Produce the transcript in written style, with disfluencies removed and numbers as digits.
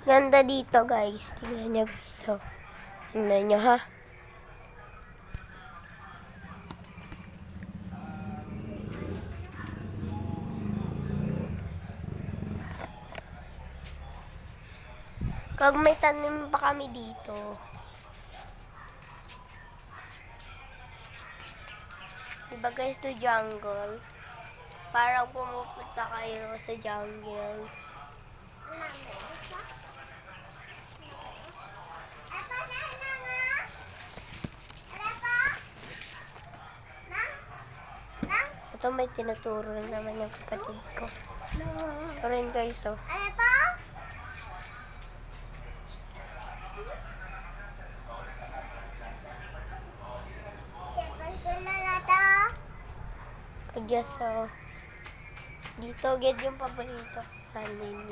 Ganda dito, guys. Tingnan nyo, guys. So, tingnan nyo, ha? Kag may tanim pa kami dito. Diba, guys, to jungle? Parang pumupunta kayo sa jungle. Ito may tinuturo naman yung kapatid ko. Ito rin, guys, oh. Kagya sa dito, get yung paborito. Hanin.